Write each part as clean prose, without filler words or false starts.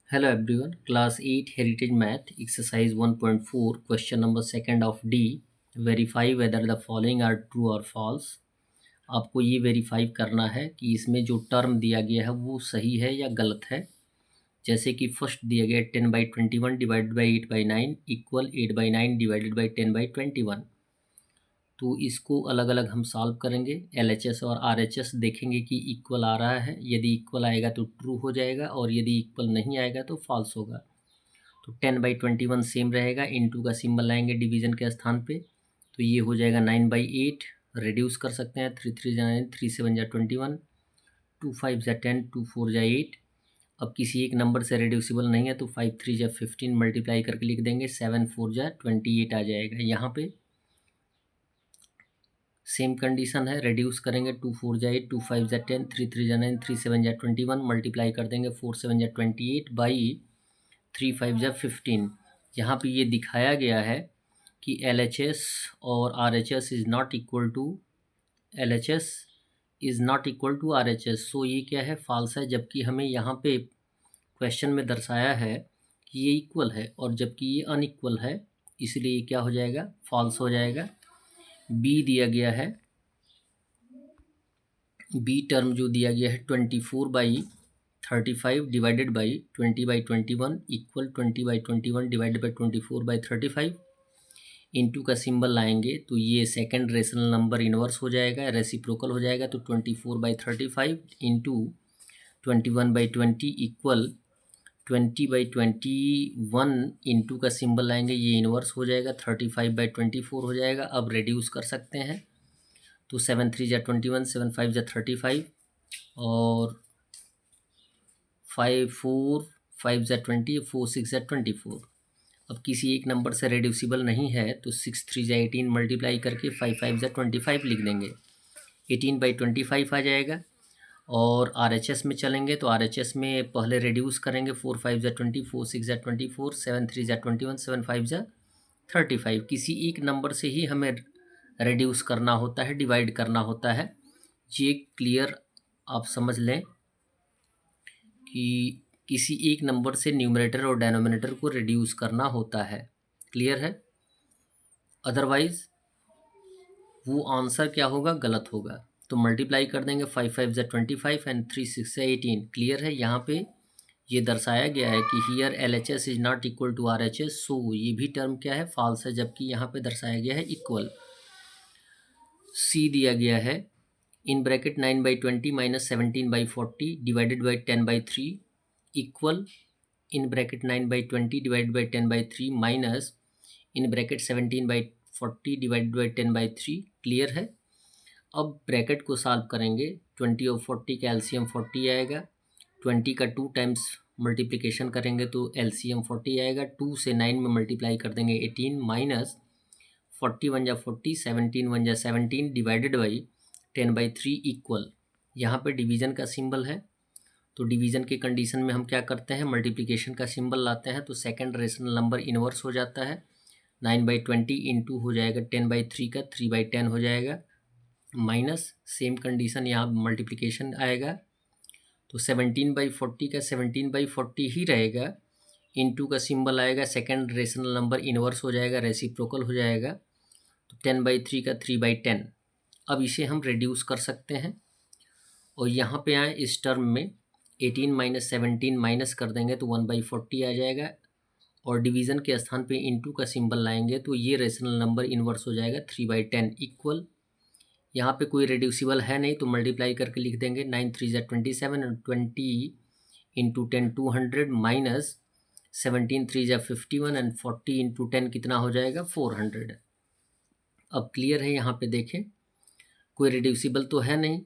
Hello everyone, class 8 heritage math exercise 1.4 question number second of D. Verify whether the following are true or false. आपको ये verify करना है कि इसमें जो टर्म दिया गया है वो सही है या गलत है। जैसे कि फर्स्ट दिया गया 10/21 divided by 8/9 equal 8/9 divided by 10/21। तो इसको अलग अलग हम सॉल्व करेंगे। LHS और RHS देखेंगे कि इक्वल आ रहा है। यदि इक्वल आएगा तो ट्रू हो जाएगा और यदि इक्वल नहीं आएगा तो फॉल्स होगा। तो 10/21 सेम रहेगा। इनटू का सिंबल लाएंगे डिवीजन के स्थान पे, तो ये हो जाएगा 9/8। रिड्यूस कर सकते हैं, 3 3 जा 9, 3 7 जा 21, 2 5 जा 10, 2 4 जा 8। अब किसी एक नंबर से रिड्यूसिबल नहीं है तो 5 3 जा 15 मल्टीप्लाई करके लिख देंगे, 7 4 जा 28 आ जाएगा। यहाँ पे सेम कंडीशन है, रिड्यूस करेंगे, 2 4 जा 8, 2 5 जा 10, 3 3 जा 9, 3 7 जा 21 मल्टीप्लाई कर देंगे, 4 7 जा 28 बाई 3 5 जा 15। यहाँ पे ये दिखाया गया है कि LHS और RHS is not equal to LHS is not equal to RHS। So ये क्या है, फॉल्स है। जबकि हमें यहाँ पे क्वेश्चन में दर्शाया है कि ये इक्वल है और जबकि ये अनइक्वल है, इसलिए ये क्या हो जाएगा, फॉल्स हो जाएगा। बी दिया गया है, बी टर्म जो दिया गया है 24/35 divided by 20/21 equal 20/21 divided by 24/35। Into का सिंबल लाएंगे तो ये सेकंड रेशनल नंबर इन्वर्स हो जाएगा, रेसिप्रोकल हो जाएगा। तो 24/35 इंटू 21/20 इक्वल 20/21 इंटू का सिंबल लाएंगे, ये इन्वर्स हो जाएगा, 35/24 हो जाएगा। अब रेड्यूस कर सकते हैं, तो 7 3 जा 21, 7 5 जा 35 और 5 4 5 जा 20, 4 6 जा 24। अब किसी एक नंबर से रेड्यूसिबल नहीं है तो 6 3 जा 18 मल्टीप्लाई करके 5 5 जा 25 लिख देंगे, 18/25 आ जाएगा। और RHS में चलेंगे तो RHS में पहले रेड्यूस करेंगे, 4 5 जा 20, 4 6 जा 24, 7 3 जा 21, 7 5 जा 35। किसी एक नंबर से ही हमें रेड्यूस करना होता है, डिवाइड करना होता है। ये क्लियर आप समझ लें कि किसी एक नंबर से न्यूमरेटर और डेनोमिनेटर को रिड्यूस करना होता है। क्लियर है? अदरवाइज वो आंसर क्या होगा, गलत होगा। तो मल्टीप्लाई कर देंगे, 5 5 जा 25 एंड 3 6 जा 18। क्लियर है? यहाँ पे ये दर्शाया गया है कि here LHS is not equal to RHS। So ये भी टर्म क्या है, फॉल्स है। जबकि यहाँ पे दर्शाया गया है इक्वल। सी दिया गया है, in bracket 9/20 minus 17/40 divided by 10/3 equal in bracket 9/20 divided by 10/3 minus in bracket 17/40 divided by 10/3। Clear है? अब ब्रैकेट को सॉल्व करेंगे, 20 और 40 का एलसीएम 40 आएगा। 20 का 2 टाइम्स मल्टीप्लिकेशन करेंगे तो एलसीएम 40 आएगा। 2 से 9 में मल्टीप्लाई कर देंगे 18 माइनस 40 1 जा 40, 17 1 जा 17 डिवाइडेड बाई 10/3 इक्वल। यहाँ पे डिवीज़न का सिंबल है, तो डिवीज़न के कंडीशन में हम क्या करते हैं, मल्टीप्लिकेशन का सिंबल लाते हैं तो सेकंड रेशनल नंबर इन्वर्स हो जाता है। 9/20 इंटू हो जाएगा 10/3 का 3/10 हो जाएगा, माइनस सेम कंडीशन यहाँ मल्टीप्लिकेशन आएगा तो 17/40 का 17/40 ही रहेगा। इंटू का सिंबल आएगा, सेकंड रेशनल नंबर इन्वर्स हो जाएगा, रेसिप्रोकल हो जाएगा। तो 10/3 का 3/10। अब इसे हम रिड्यूस कर सकते हैं और यहाँ पे आए इस टर्म में 18 माइनस 17 माइनस कर देंगे तो 1/40 आ जाएगा। और डिवीज़न के स्थान पे इंटू का सिंबल लाएंगे तो ये रेशनल नंबर इन्वर्स हो जाएगा, 3/10 इक्वल। यहाँ पे कोई रिड्यूसिबल है नहीं तो मल्टीप्लाई करके लिख देंगे, 9 3 जा 27 और 20 इंटू 10 200 माइनस 17 3 जा 51 एंड 40 इंटू 10 कितना हो जाएगा, 400। अब क्लियर है? यहाँ पे देखें कोई रिड्यूसिबल तो है नहीं,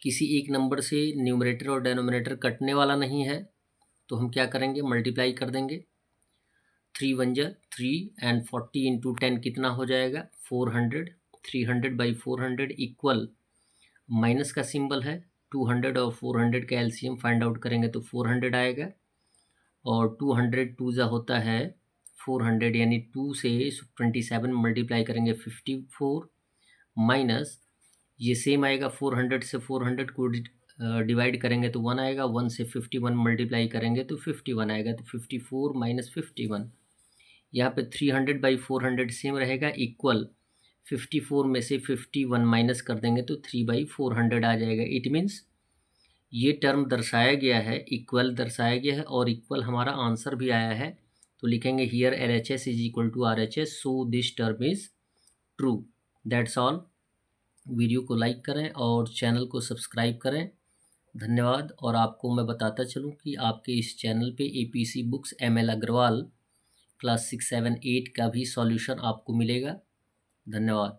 किसी एक नंबर से न्यूमरेटर और डेनोमिनेटर कटने वाला नहीं है, तो हम क्या करेंगे, मल्टीप्लाई कर देंगे। 3 1 जा 3 एंड 40 इंटू 10 कितना हो जाएगा, 400। 300/400 इक्वल माइनस का सिंबल है, 200 और 400 का एलसीएम फाइंड आउट करेंगे तो 400 आएगा। और 200 2 जा होता है 400, यानी 2 से 27 मल्टीप्लाई करेंगे 54 माइनस ये सेम आएगा, 400 से 400 को डिवाइड करेंगे तो 1 आएगा, 1 से 51 मल्टीप्लाई करेंगे तो 51 आएगा, तो 54 माइनस 51। यहाँ पे 300/400 सेम रहेगा, इक्वल 54 में से 51 माइनस कर देंगे तो 3/400 आ जाएगा। इट मीन्स ये टर्म दर्शाया गया है, इक्वल दर्शाया गया है और इक्वल हमारा आंसर भी आया है। तो लिखेंगे here LHS is equal to RHS, so this term is true. That's all. Video को लाइक करें और चैनल को सब्सक्राइब करें। धन्यवाद। और आपको मैं बताता चलूं कि आपके इस चैनल पे APC books ML Agarwal class 6, 7, 8 का भी सॉल्यूशन आपको मिलेगा। धन्यवाद।